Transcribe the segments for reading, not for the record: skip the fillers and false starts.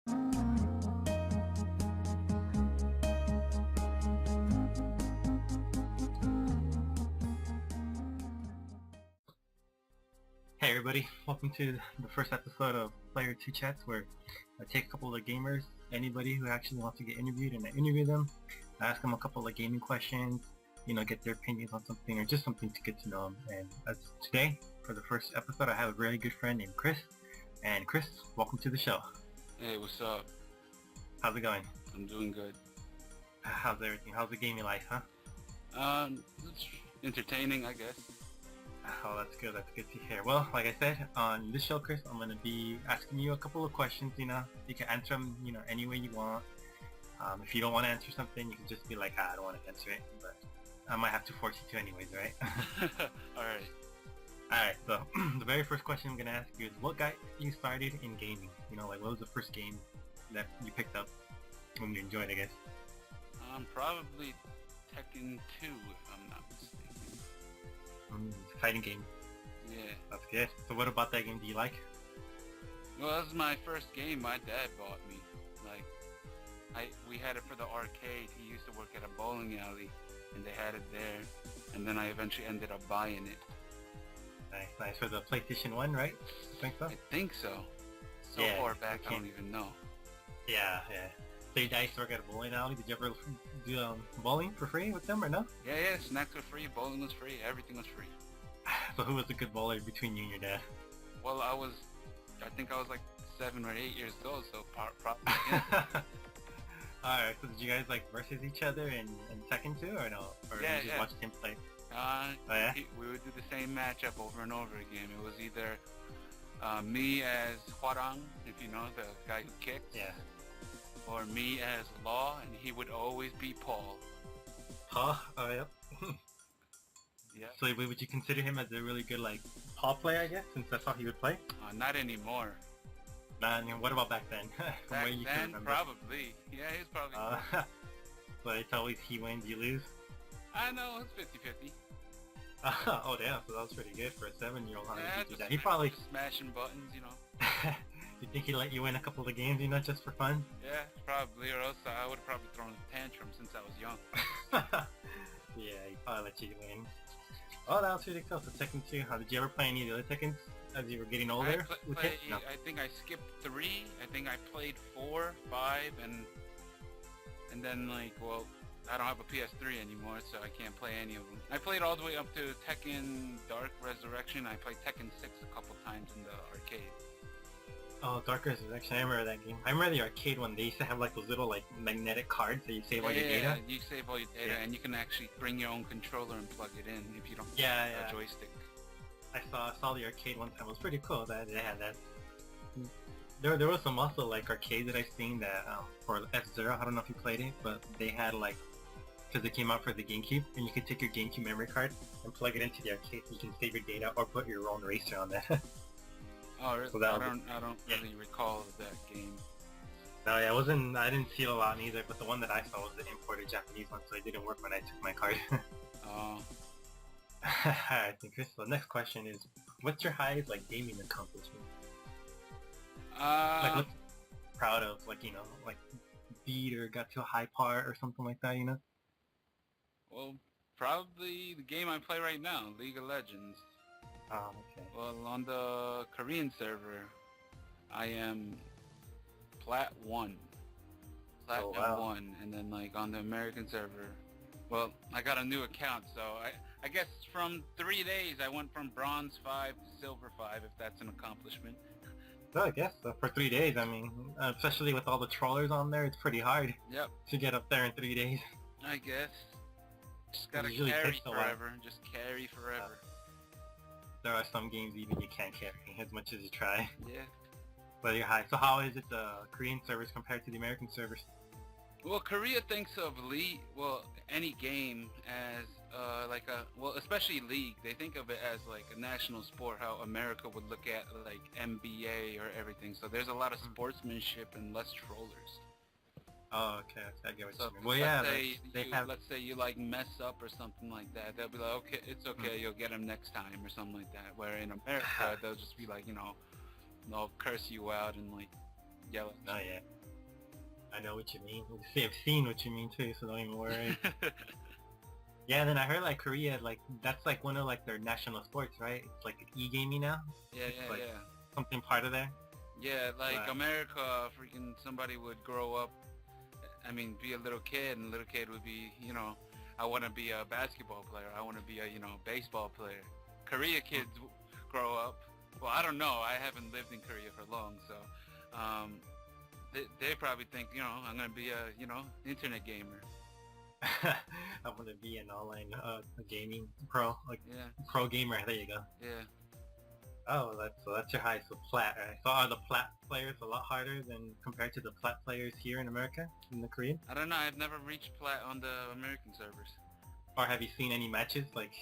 Hey everybody, welcome to the first episode of Player 2 Chats, where I take a couple of gamers, anybody who actually wants to get interviewed, and I interview them. I ask them a couple of gaming questions, get their opinions on something, or just something to get to know them. And as today, for the first episode, I have a really good friend named Chris. And Chris, welcome to the show. Hey, what's up? How's it going? I'm doing good. How's everything? How's the gaming life, huh? It's entertaining, I guess. Oh, that's good. That's good to hear. Well, like I said, on this show, Chris, I'm going to be asking you a couple of questions, You can answer them, any way you want. If you don't want to answer something, you can just be like, I don't want to answer it. But I might have to force you to anyways, right? Alright. Alright, so the very first question I'm going to ask you is, what got you started in gaming? What was the first game that you picked up when you enjoyed, I guess? Probably Tekken 2, if I'm not mistaken. It's a fighting game. Yeah. That's good. So what about that game do you like? Well, that was my first game my dad bought me. We had it for the arcade. He used to work at a bowling alley, and they had it there. And then I eventually ended up buying it. Nice. For the PlayStation 1, right? I think so. So yeah, far back, I don't even know. Yeah. So your dad used to work at a bowling alley. Did you ever do bowling for free with them or no? Yeah. Snacks were free, bowling was free, everything was free. So who was the good bowler between you and your dad? Well, I think I was like 7 or 8 years old, so probably. Alright, so did you guys versus each other in Tekken 2 or no? Or Yeah, you just watched him play? We would do the same matchup over and over again. It was either me as Hwarang, if you know, the guy who kicks. Yeah. Or me as Law, and he would always be Paul. Huh? Oh, yep. Yeah. So would you consider him as a really good Paul player, I guess, since that's how he would play? Not anymore. Nah, what about back then? Back then, probably. Yeah, he was probably. So it's always he wins, you lose? I know, it's 50-50. Oh damn, so that was pretty good for a 7-year-old. Yeah, He probably smashing buttons, You think he'd let you win a couple of games, just for fun? Yeah, probably, or else I would have probably thrown a tantrum since I was young. Yeah, he'd probably let you win. Oh, that was really cool. So Tekken 2, did you ever play any of the other Tekkens as you were getting older? No. I think I skipped 3. I think I played 4, 5, and then I don't have a PS3 anymore, so I can't play any of them. I played all the way up to Tekken Dark Resurrection. I played Tekken 6 a couple times in the arcade. Oh, Dark Resurrection, I remember that game. I remember the arcade one. They used to have those little magnetic cards that you save all your data. Yeah, you save all your data, and you can actually bring your own controller and plug it in if you don't have a joystick. I saw the arcade one time. It was pretty cool that they had that. There was some also arcades that I've seen that for F-Zero. I don't know if you played it, but they had because it came out for the GameCube, and you could take your GameCube memory card and plug it into the arcade so you can save your data or put your own racer on that. Oh, really? So I don't really recall that game. No, yeah, I didn't see it a lot either, but the one that I saw was the imported Japanese one, so it didn't work when I took my card. Oh. Alright, Chris, so the next question is, what's your highest gaming accomplishment? What's proud of, beat or got to a high part or something like that, Well, probably the game I play right now, League of Legends. Oh, okay. Well, on the Korean server, I am Plat 1. Platinum 1, and then on the American server, well, I got a new account, so I guess from 3 days I went from Bronze 5 to Silver 5, if that's an accomplishment. Well, I guess so. For 3 days, I mean, especially with all the trollers on there, it's pretty hard to get up there in 3 days. I guess. Just gotta carry forever. Just carry forever. There are some games even you can't carry as much as you try. Yeah. But you're high. So how is it the Korean servers compared to the American servers? Well, Korea thinks of any game as especially League. They think of it as a national sport, how America would look at NBA or everything. So there's a lot of sportsmanship and less trollers. Oh, okay. I get what you mean. Well, yeah, let's say you mess up or something like that. They'll be like, okay, it's okay, you'll get him next time or something like that. Where in America, they'll just be they'll curse you out and Yellow. Oh yeah, I know what you mean. I've seen what you mean too, so don't even worry. Yeah, and then I heard like Korea, like that's like one of like their national sports, right? It's like e-gaming now. Yeah, It's yeah, like yeah. something part of there. Yeah, like But America, freaking somebody would grow up, I mean, be a little kid, and the little kid would be, I want to be a basketball player. I want to be a, baseball player. Korea kids grow up. Well, I don't know. I haven't lived in Korea for long, so they probably think, I'm going to be a, internet gamer. I want to be an online gaming pro, like Yeah, pro gamer. There you go. yeah. Oh, that's your high. So plat, right? So are the plat players a lot harder than compared to the plat players here in America, in the Korean? I don't know. I've never reached plat on the American servers. Or have you seen any matches like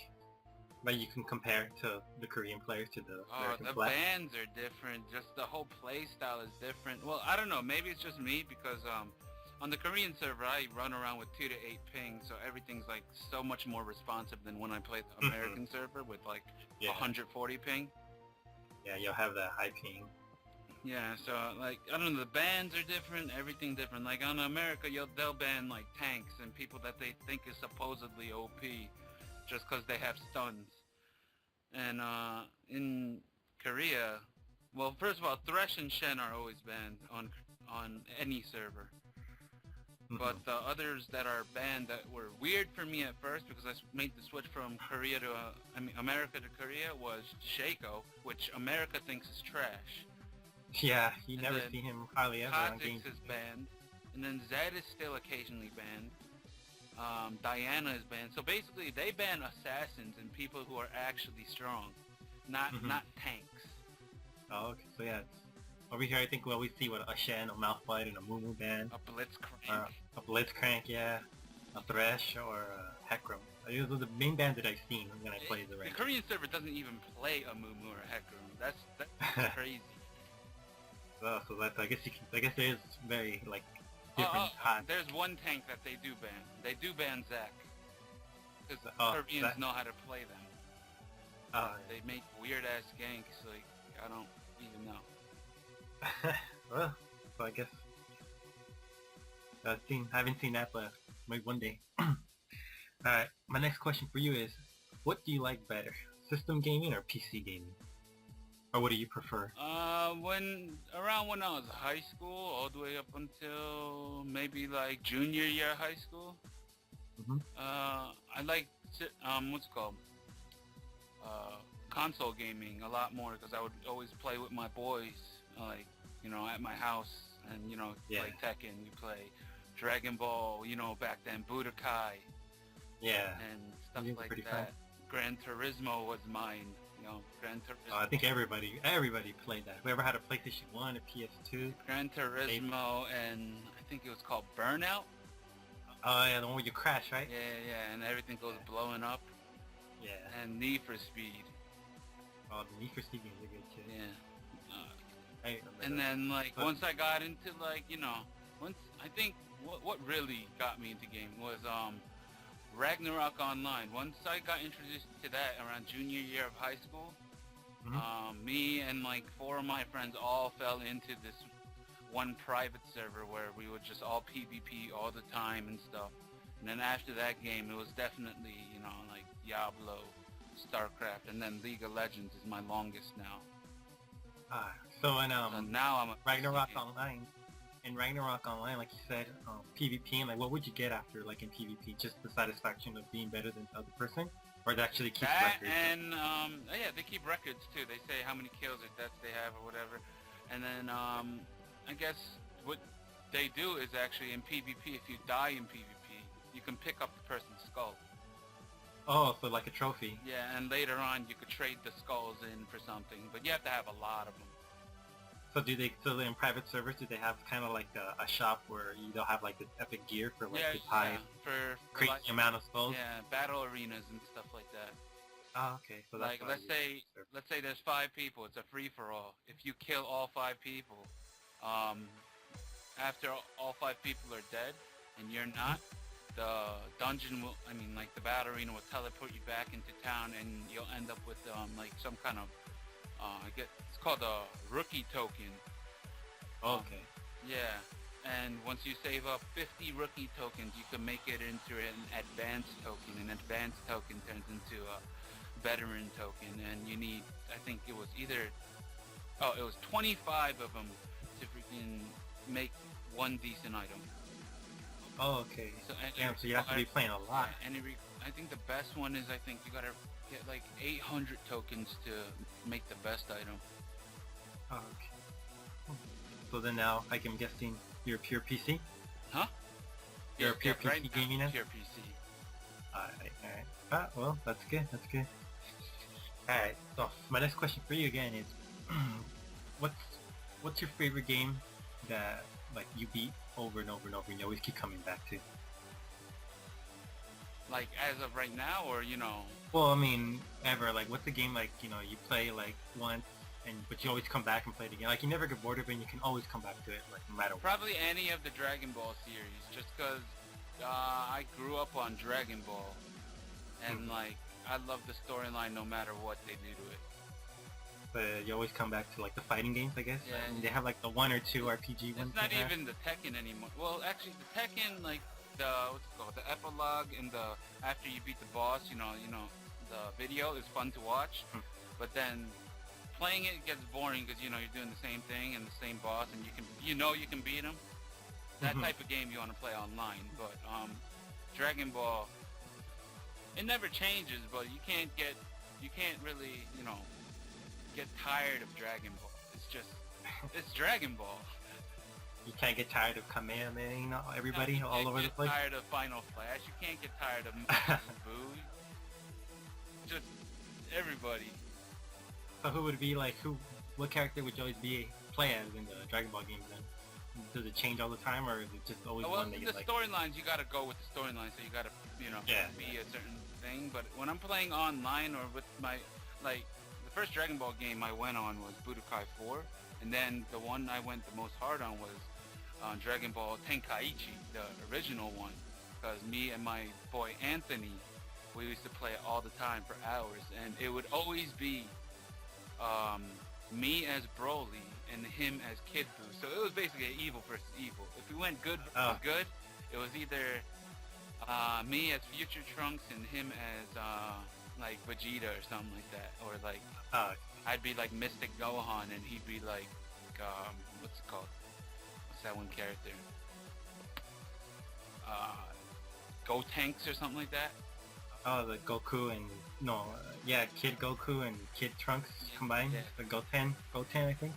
that you can compare to the Korean players to the American The plat? bands are different. Just the whole play style is different. Well, I don't know. Maybe it's just me because on the Korean server I run around with 2 to 8 ping, so everything's like so much more responsive than when I play the American server with like 140 ping. Yeah, you'll have that high ping. Yeah, so like I don't know, the bans are different, everything different. Like on America, they'll ban like tanks and people that they think is supposedly OP, just because they have stuns. And in Korea, well, first of all, Thresh and Shen are always banned on any server. But the others that are banned that were weird for me at first because I made the switch from Korea to, America to Korea was Shaco, which America thinks is trash. Yeah, you never see him hardly ever on games. Kha'Zix is banned, and then Zed is still occasionally banned. Diana is banned. So basically, they ban assassins and people who are actually strong, not tanks. Oh, okay. So yeah, it's, over here I think we see what a Shen, a Malphite, and a Mumu ban. A Blitzcrank. A Blitzcrank, yeah. A Thresh or a Hecarim. Those are the main bands that I've seen when I play the rank. The Korean server doesn't even play a Mumu or a Hecarim. That's crazy. So that's I guess there is very like different hot. There's one tank that they do ban. They do ban Zac. Because Koreans know how to play them. They make weird ass ganks, like I don't even know. Well, so I guess I haven't seen that, but maybe one day. Alright, my next question for you is, what do you like better, system gaming or PC gaming? Or what do you prefer? When I was high school, all the way up until maybe like junior year of high school, I liked what's it called? Console gaming a lot more because I would always play with my boys, like at my house, and play Tekken. We play Dragon Ball, back then Budokai, and stuff like that. Fun. Gran Turismo was mine. Gran Turismo. I think everybody played that. Whoever had a PlayStation 1 or PS2. Gran Turismo, and I think it was called Burnout. Oh yeah, the one where you crash, right? Yeah, and everything goes blowing up. Yeah. And Need for Speed. Oh, the Need for Speed games are good too. Yeah. And then once I got into once I think what really got me into gaming was Ragnarok Online. Once I got introduced to that around junior year of high school, me and 4 of my friends all fell into this one private server where we would just all PvP all the time and stuff. And then after that game, it was definitely, Diablo, StarCraft, and then League of Legends is my longest now. So now I'm a Ragnarok Online. In Ragnarok Online, like you said, PvP, and what would you get after, in PvP? Just the satisfaction of being better than the other person? Or it actually keeps records? And, they keep records too. They say how many kills or deaths they have or whatever. And then, I guess what they do is actually in PvP, if you die in PvP, you can pick up the person's skull. Oh, so like a trophy. Yeah, and later on you could trade the skulls in for something, but you have to have a lot of them. So in private servers, do they have kind of like a shop where they'll have this epic gear for this high crazy amount of skulls? Yeah, battle arenas and stuff like that. Oh, okay. So that's let's say there's 5 people. It's a free for all. If you kill all 5 people, after all 5 people are dead and you're not, the dungeon will, the battle arena will teleport you back into town, and you'll end up with some kind of I guess it's called a rookie token. Okay. Yeah, and once you save up 50 rookie tokens, you can make it into an advanced token. An advanced token turns into a veteran token, and you need, I think it was either, oh, it was 25 of them to freaking make one decent item. Oh, okay. So, and Damn, so you have to be playing a lot. Yeah, and I think the best one is, I think you gotta get like 800 tokens to make the best item. Oh, okay. So then now, like, I'm guessing you're a pure PC? Huh? You're a pure PC right gaming now? Pure PC. Alright. Ah, well, that's good. Alright, so my next question for you again is, what's your favorite game that, like, you beat over and over and over and you always keep coming back to? Like, as of right now, or, you know? Well, I mean, ever. Like, what's a game, like, you know, you play, like, once, but you always come back and play it again? Like, you never get bored of it and you can always come back to it, like, no matter what. Probably any of the Dragon Ball series, just because I grew up on Dragon Ball, and, like, I love the storyline no matter what they do to it. But you always come back to, like, the fighting games, I guess? Yeah. I mean, they have, like, the one or two RPG ones. It's not even the Tekken anymore. Well, actually, the Tekken, like, what's it called? The epilogue and the after you beat the boss, you know, the video is fun to watch, but then playing it gets boring because, you know, you're doing the same thing and the same boss, and you can beat him. That type of game you want to play online, but Dragon Ball, it never changes, but you can't really, you know, get tired of Dragon Ball. It's Dragon Ball. You can't get tired of Kamehameha, you know, everybody all over the place? You can't get tired of Final Flash. You can't get tired of Boo. Just everybody. So who would it be, like, what character would you always play as in the Dragon Ball games then? Does it change all the time, or is it just always one that you like? The storylines, you gotta go with the storyline, so you gotta, you know, be a certain thing. But when I'm playing online or with my, like, the first Dragon Ball game I went on was Budokai 4, and then the one I went the most hard on was Dragon Ball Tenkaichi, the original one, because me and my boy Anthony, we used to play it all the time for hours, and it would always be me as Broly and him as Kid Buu. So it was basically evil versus evil. If we went good versus good, it was either me as Future Trunks and him as like Vegeta or something like that, or like I'd be like Mystic Gohan and he'd be like what's it called? What's that one character? Gotenks or something like that. Oh, the Goku and Kid Goku and Kid Trunks combined. Yeah. The Goten, I think.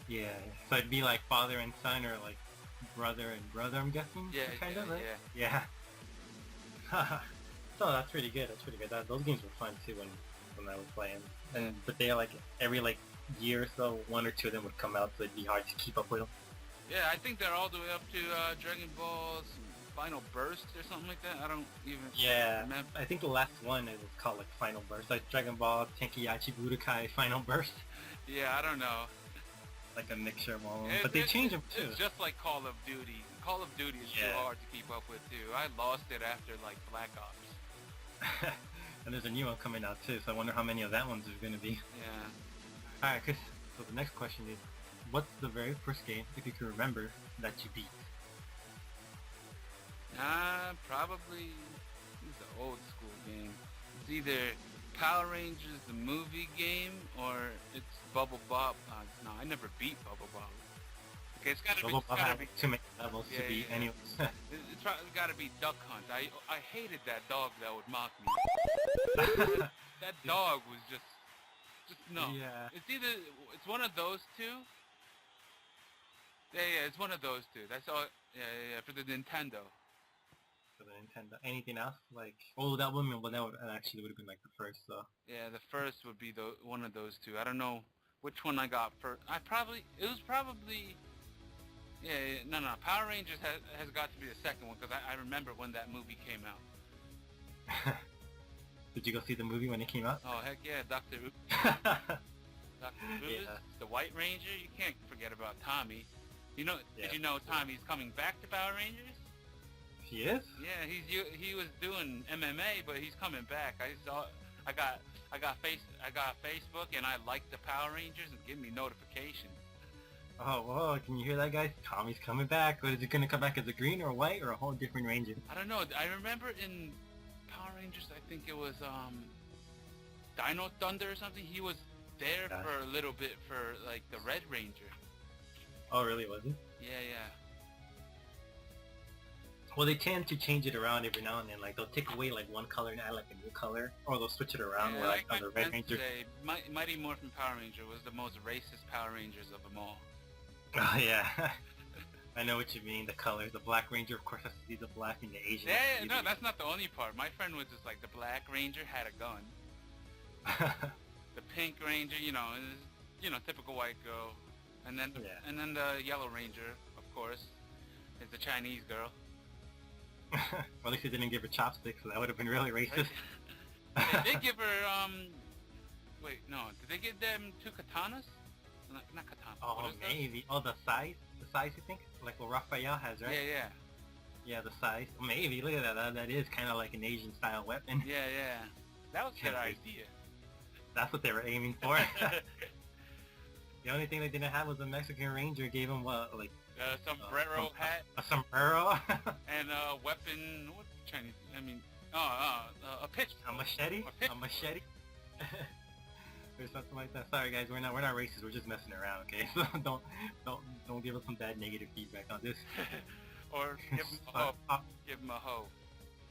Yeah. So it'd be like father and son, or like brother and brother, I'm guessing. Yeah. Kind of, right? Yeah. So that's pretty good. Those games were fun too when I was playing. But they like every like year or so, one or two of them would come out, so it'd be hard to keep up with them. Yeah, I think they're all the way up to Dragon Ball Final Burst or something like that. I don't even remember. I think the last one is called like Final Burst, like Dragon Ball Tenkaichi Budokai Final Burst. Yeah, I don't know. Like a mixture of all of them. But they change them too. It's just like Call of Duty. Call of Duty is too hard to keep up with too. I lost it after like Black Ops. And there's a new one coming out too, so I wonder how many of that ones there's going to be. Yeah. Alright, Chris, so the next question is, what's the very first game, if you can remember, that you beat? Probably, it's an old school game. It's either Power Rangers the movie game, or it's Bubble Bob. No, I never beat Bubble Bob. Okay, it's gotta be too many levels to beat anyways. It's gotta be Duck Hunt. I hated that dog that would mock me. That dog was just no. Yeah. It's one of those two. Yeah, it's one of those two. That's all. Yeah, for the Nintendo. For the Nintendo. Anything else? Like, that would actually would have been like the first, so. Yeah, the first would be one of those two. I don't know which one I got first. It was probably. Yeah, no. Power Rangers has got to be the second one, because I remember when that movie came out. Did you go see the movie when it came out? Oh, heck yeah, Dr. Ubis, the White Ranger. You can't forget about Tommy. Did you know Tommy's coming back to Power Rangers? He is? Yeah, he was doing MMA, but he's coming back. I got Facebook, and I liked the Power Rangers and give me notifications. Oh, whoa, can you hear that, guys? Tommy's coming back. But is it gonna come back as a green or white or a whole different ranger? I don't know. I remember in Power Rangers, I think it was Dino Thunder or something. He was there for a little bit for like the Red Ranger. Oh, really? Was he? Yeah, yeah. Well, they tend to change it around every now and then. Like they'll take away like one color and add like a new color, or they'll switch it around. Yeah, where like my on the Red friend Ranger. today, Mighty Morphin Power Ranger was the most racist Power Rangers of them all. Oh yeah, I know what you mean. The colors. The Black Ranger, of course, has to be the black, and the Asian. Yeah, no, that's not the only part. My friend was just like the Black Ranger had a gun. The Pink Ranger, you know, is typical white girl, and then the Yellow Ranger, of course, is the Chinese girl. Well, at least they didn't give her chopsticks, so that would have been really racist. They did give her, wait, no, did they give them 2 katanas? Not katanas. Oh, maybe. Oh, the size? The size, you think? Like what Raphael has, right? Yeah, yeah. Yeah, the size. Maybe. Look at that. That is kind of like an Asian-style weapon. Yeah, yeah. That was a good idea. That's what they were aiming for. The only thing they didn't have was a Mexican Ranger gave him what, like... sombrero hat. A sombrero? And a weapon, what Chinese, I mean, a pitch. A machete? A machete? Or something like that. Sorry guys, we're not racist, we're just messing around, okay? So don't give us some bad negative feedback on this. Or give him a hoe. Give him a hoe.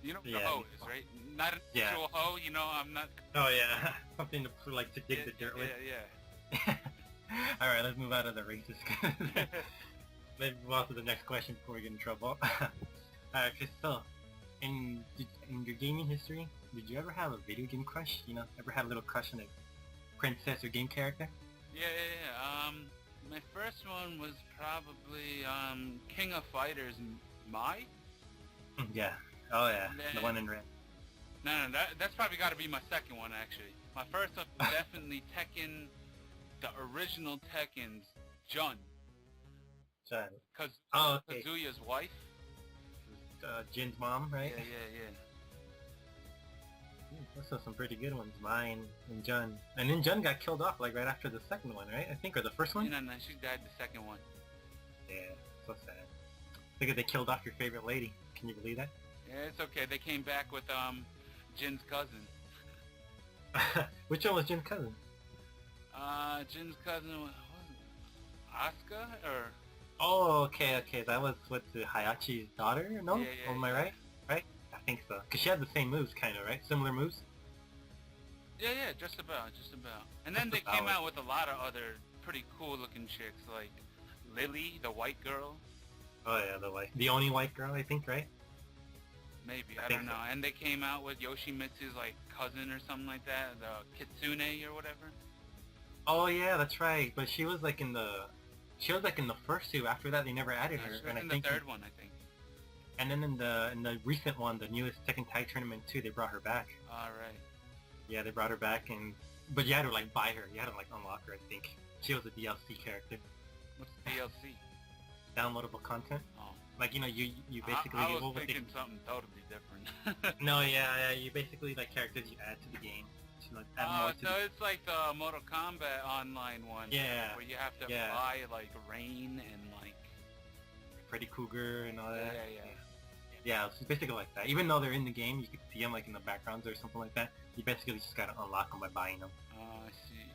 You know what a hoe is, right? Not an actual hoe, you know, I'm not... Oh yeah, something to dig the dirt with. Yeah. Alright, let's move out of the racist. Let's move on to the next question before we get in trouble. Alright, so, in your gaming history, did you ever have a video game crush? You know, ever had a little crush on a princess or game character? Yeah. My first one was probably, King of Fighters, Mai? Yeah. Oh yeah, the one in red. No, that's probably got to be my second one, actually. My first one was definitely Tekken, the original Tekken's Jun. Jun. Okay. Kazuya's wife. Jin's mom, right? Yeah. Those are some pretty good ones, Mai and Jun. And then Jun got killed off like right after the second one, right? I think, or the first one? No, she died the second one. Yeah, so sad. Look at they killed off your favorite lady. Can you believe that? Yeah, it's okay. They came back with Jin's cousin. Which one was Jin's cousin? Jin's cousin was Asuka or? Oh, okay. That was the Hayachi's daughter? No? Yeah, Am I right? Right? I think so. Cause she had the same moves, kind of, right? Similar moves. Yeah, just about. And then they came out with a lot of other pretty cool-looking chicks, like Lily, the white girl. Oh yeah, the only white girl, I think, right? Maybe, I don't know. And they came out with Yoshimitsu's like cousin or something like that, the Kitsune or whatever. Oh yeah, that's right. But she was like in the first two. After that, they never added her. And I think the third one, I think. And then in the recent one, the newest Tekken Tag Tournament 2, they brought her back. All right. Yeah, they brought her back, but you had to like buy her. You had to like unlock her, I think. She was a DLC character. What's DLC? Downloadable content. Oh. Like, you know, you basically... I was thinking something totally different. No, yeah, you basically, like, characters you add to the game. To, like, add more to so it's like the Mortal Kombat online one. Yeah. Where you have to buy, like, Rain and, like... Freddy Krueger and all that. Yeah. Yeah, it's basically like that. Even though they're in the game, you can see them, like, in the backgrounds or something like that. You basically just gotta unlock them by buying them. Oh, I see.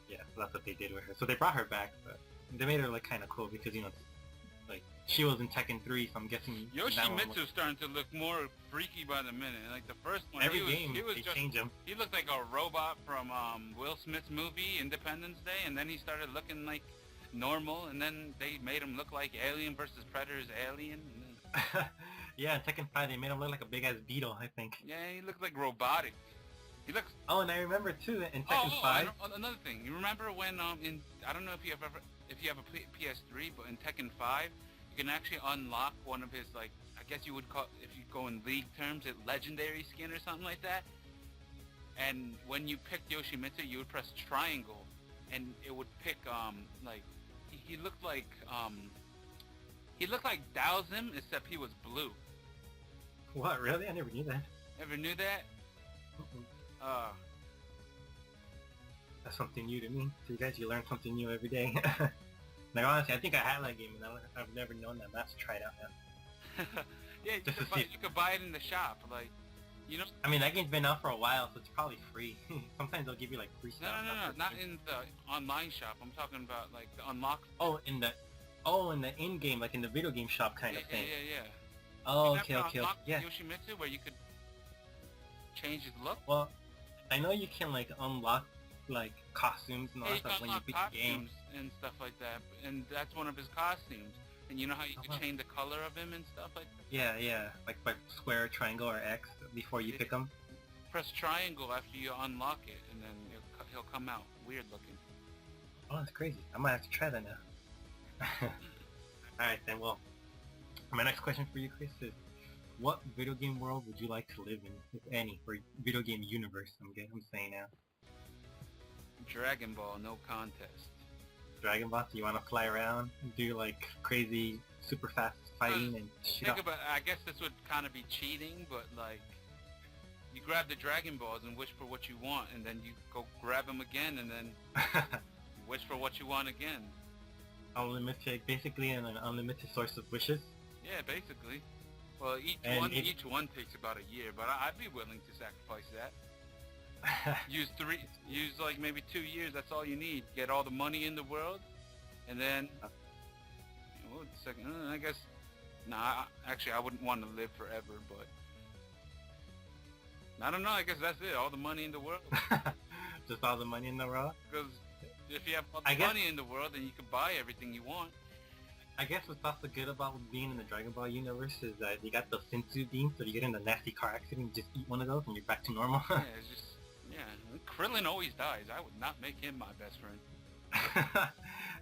Yeah, so that's what they did with her. So they brought her back, but they made her, like, kind of cool because, you know, like, she was in Tekken 3, so I'm guessing... Yoshimitsu's starting to look more freaky by the minute. Like, the first one, they change him. He looked like a robot from Will Smith's movie, Independence Day, and then he started looking like normal, and then they made him look like Alien versus Predator's Alien. And then... Yeah, in Tekken 5, they made him look like a big-ass beetle, I think. Yeah, he looked like robotic. He looks... Oh, and I remember, too, in Tekken 5... Another thing. You remember when, I don't know if you have a PS3, but in Tekken 5... You can actually unlock one of his, like, I guess you would call, if you go in League terms, a legendary skin or something like that. And when you picked Yoshimitsu, you would press triangle, and it would pick, like, he looked like Dowsm, except he was blue. What, really? I never knew that. Never knew that? That's something new to me. So you guys, you learn something new every day. Like honestly, I think I had that game and I've never known that. I'm gonna have to try it out now. Yeah, Just to see. you could buy it in the shop, like, you know. I mean, that game's been out for a while, so it's probably free. Sometimes they'll give you like free No, stuff. no, not in the online shop. I'm talking about like the unlock. Oh, in the in-game, like in the video game shop kind of thing. Yeah. Oh, You okay, have to okay, unlock yeah. Yoshimitsu where you could change his look. Well, I know you can like unlock like costumes and all Yeah, that you can stuff when you unlock beat the game. costumes and stuff like that, and that's one of his costumes. And you know how you can change the color of him and stuff like that? Yeah, like by square, triangle, or X before you pick them. Press triangle after you unlock it, and then he'll come out weird looking. Oh, that's crazy. I might have to try that now. Alright then, well, my next question for you, Chris, is what video game world would you like to live in, if any, or video game universe, I'm saying now. Dragon Ball, no contest. Dragon Ball, do you want to fly around and do like crazy, super fast fighting and shit Think about, I guess this would kind of be cheating, but like, you grab the Dragon Balls and wish for what you want, and then you go grab them again, and then you wish for what you want again. Unlimited, basically an unlimited source of wishes. Yeah, basically. Well, each one takes about a year, but I'd be willing to sacrifice that. Use like maybe 2 years, that's all you need. Get all the money in the world, and then, well, I guess, actually I wouldn't want to live forever, but, I don't know, I guess that's it, all the money in the world. Just all the money in the world? Because if you have all the money in the world, then you can buy everything you want. I guess what's also good about being in the Dragon Ball universe is that you got those Senzu beams, so you get in a nasty car accident, you just eat one of those and you're back to normal. Yeah, it's just, Krillin always dies. I would not make him my best friend.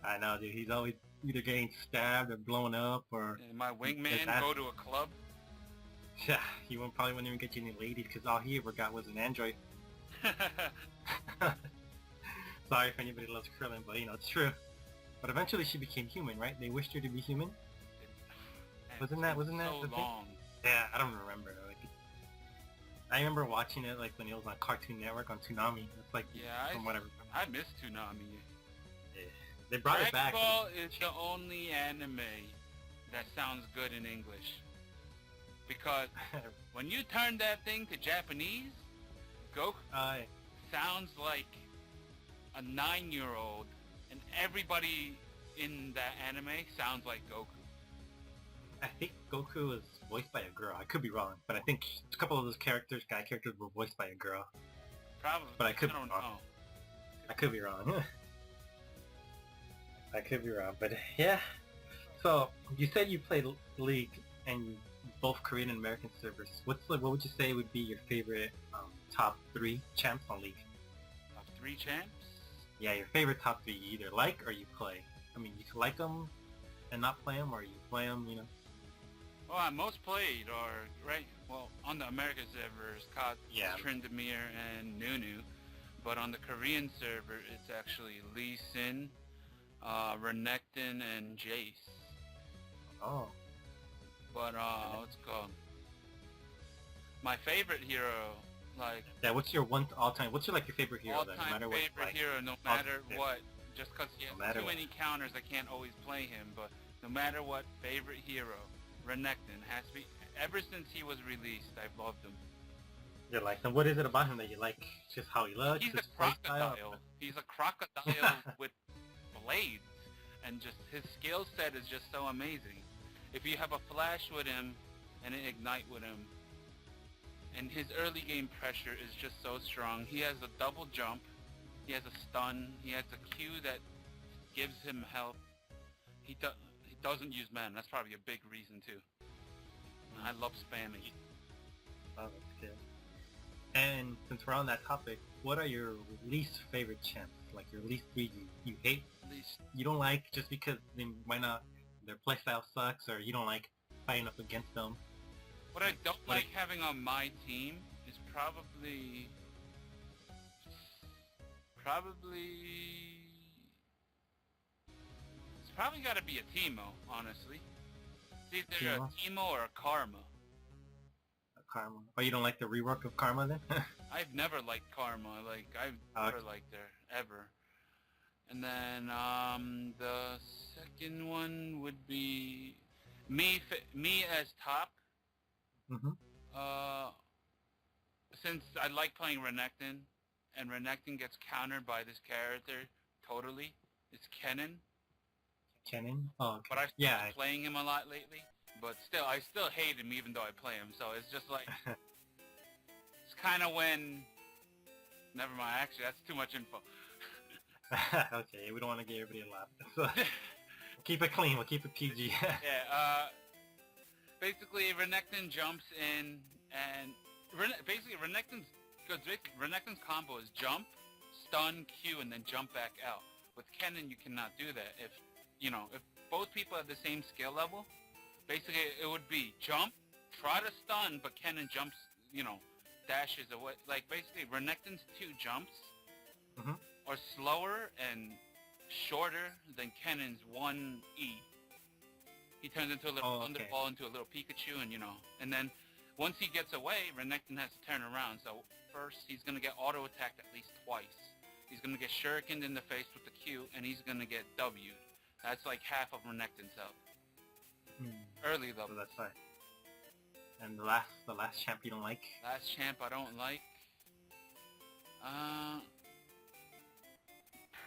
I know, dude. He's always either getting stabbed or blown up or... And my wingman go to a club? Yeah, he probably wouldn't even get you any ladies because all he ever got was an android. Sorry if anybody loves Krillin, but it's true. But eventually she became human, right? They wished her to be human? Wasn't that so the long. thing? Yeah, I don't remember. I remember watching it like when it was on Cartoon Network on Toonami. It's like from whatever. I miss Toonami. Yeah. They brought it back. Dragon Ball is the only anime that sounds good in English. Because when you turn that thing to Japanese, Goku sounds like a 9-year-old, and everybody in that anime sounds like Goku. I think Goku was voiced by a girl. I could be wrong, but I think a couple of those guy characters were voiced by a girl. Probably. But I could don't be wrong. know. I could be wrong. I could be wrong, but yeah. So, you said you played League and both Korean and American servers. What would you say would be your favorite top 3 champs on League? Top 3 champs? Yeah, your favorite top 3 you either like or you play. I mean, you can like them and not play them, or you play them, Well, I most played on the American servers, Trindamere, and Nunu. But on the Korean server, it's actually Lee Sin, Renekton, and Jace. Oh. But, what's it called? My favorite hero, Yeah, what's your all-time, what's your favorite hero then, no matter what? Favorite hero, no matter what. Just because he has too many counters, I can't always play him, but no matter what, favorite hero, Renekton has to be. Ever since he was released, I've loved him. You like him? What is it about him that you like? Just how he looks? He's a crocodile. He's a crocodile with blades, and just his skill set is just so amazing. If you have a flash with him and an ignite with him, and his early game pressure is just so strong. He has a double jump, he has a stun, he has a Q that gives him health. He doesn't use mana. That's probably a big reason too. I love spamming. Oh, that's good. And since we're on that topic, what are your least favorite champs? Like your least 3 you hate? You don't like just because their playstyle sucks, or you don't like fighting up against them? What I don't like having on my team is probably it's probably got to be a Teemo, honestly. It's either a Teemo or a Karma. A Karma. Oh, you don't like the rework of Karma then? I've never liked Karma. I've never liked her ever. And then the second one would be me as top. Mm-hmm. Since I like playing Renekton, and Renekton gets countered by this character totally. It's Kennen. Kennen? Oh, okay. But I've yeah. been playing him a lot lately. But still, I still hate him even though I play him. So it's just like, it's kind of when, never mind, actually that's too much info. Okay, we don't want to get everybody a laugh. So, keep it clean, we'll keep it PG. Yeah, basically Renekton jumps in and, basically Renekton's combo is jump, stun, Q, and then jump back out. With Kennen you cannot do that. If both people have the same skill level, basically it would be jump, try to stun, but Kennen jumps, dashes away. Like basically Renekton's 2 jumps are slower and shorter than Kennen's 1 E. He turns into a little Thunderball, into a little Pikachu, and then once he gets away, Renekton has to turn around. So first he's going to get auto-attacked at least twice. He's going to get shurikened in the face with the Q, and he's going to get W'd. That's like half of Renekton's health. Early though. So that's fine. And the last champ you don't like? Last champ I don't like?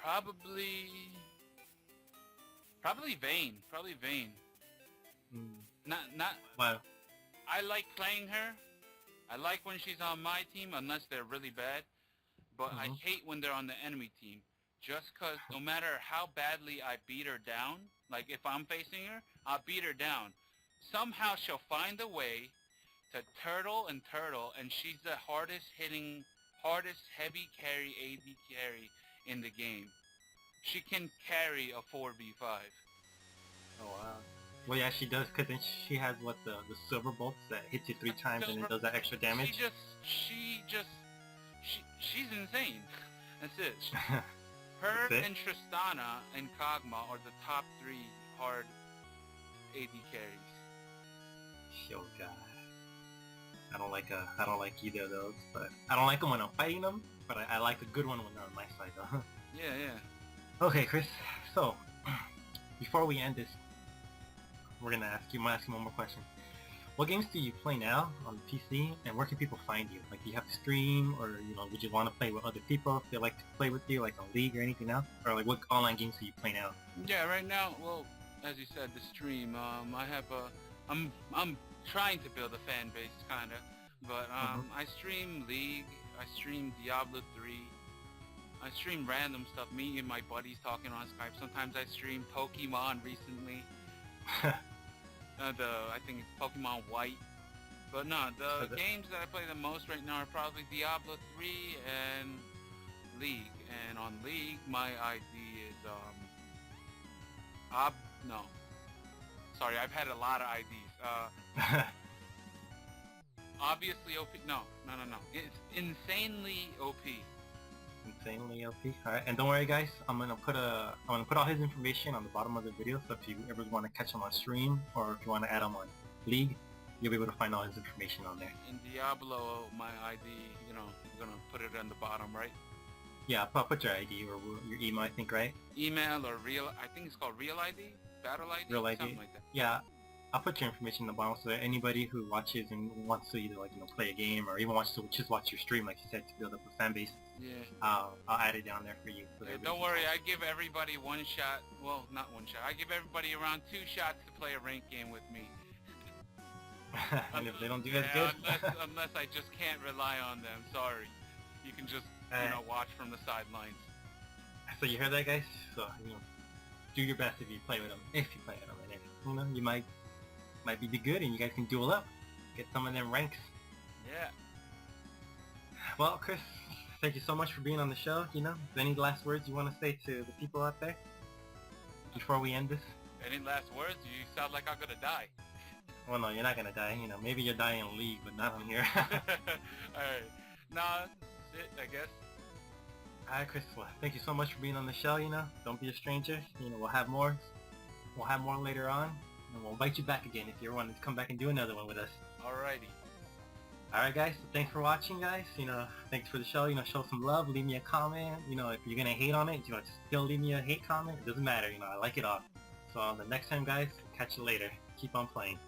Probably Vayne. Probably Vayne. Not. Wow. I like playing her. I like when she's on my team, unless they're really bad. But I hate when they're on the enemy team. Just because no matter how badly I beat her down, like if I'm facing her, I'll beat her down. Somehow she'll find a way to turtle, and she's the hardest heavy carry AD carry in the game. She can carry a 4v5. Oh wow. Well, yeah, she does, because then she has the silver bolts that hits you 3 times and it does that extra damage. She's insane. That's it. Her and Tristana and Kog'Maw are the top 3 hard AD carries. Oh god. I don't like either of those, but I don't like them when I'm fighting them, but I like a good one when they're on my side though. Yeah. Okay, Chris, so before we end this, I'm gonna ask you one more question. What games do you play now on the PC, and where can people find you? Like, do you have to stream, or would you want to play with other people if they like to play with you, like on League or anything else? Or like, what online games do you play now? Yeah, right now, well, as you said, the stream. I have I'm trying to build a fan base, kinda, but I stream League. I stream Diablo 3. I stream random stuff. Me and my buddies talking on Skype. Sometimes I stream Pokemon recently. I think it's Pokemon White. But no, the games that I play the most right now are probably Diablo 3 and League. And on League, my ID is no. Sorry, I've had a lot of IDs. Obviously OP. No. It's insanely OP. Insanely OP. Alright, and don't worry guys, I'm gonna put all his information on the bottom of the video, so if you ever want to catch him on stream, or if you want to add him on League, you'll be able to find all his information on there. In Diablo, my ID, I'm gonna put it on the bottom, right? Yeah, I'll put your ID or your email, I think, right? Email or I think it's called Real ID? Battle ID? Real ID? Something like that. Yeah, I'll put your information in the bottom so that anybody who watches and wants to either play a game or even watch your stream, like you said, to build up a fan base. Yeah. I'll add it down there for you. So don't worry, I give everybody one shot. Well, not one shot. I give everybody around 2 shots to play a ranked game with me. And if they don't do as good? Unless I just can't rely on them. Sorry. You can just, watch from the sidelines. So you heard that, guys? So, do your best if you play with them. If you play with them. And you might be good and you guys can duel up. Get some of them ranks. Yeah. Well, Chris, thank you so much for being on the show. Any last words you want to say to the people out there before we end this? Any last words? You sound like I'm gonna die. Well, no, you're not gonna die. Maybe you're dying in League, but not on here. Alright. Nah, that's it, I guess. Alright, Chris, well, thank you so much for being on the show, Don't be a stranger. We'll have more. We'll have more later on. And we'll invite you back again if you ever want to come back and do another one with us. Alrighty. Alright guys, so thanks for watching guys, thanks for the show, show some love, leave me a comment, if you're gonna hate on it, just still leave me a hate comment, it doesn't matter, I like it all. So the next time guys, catch you later, keep on playing.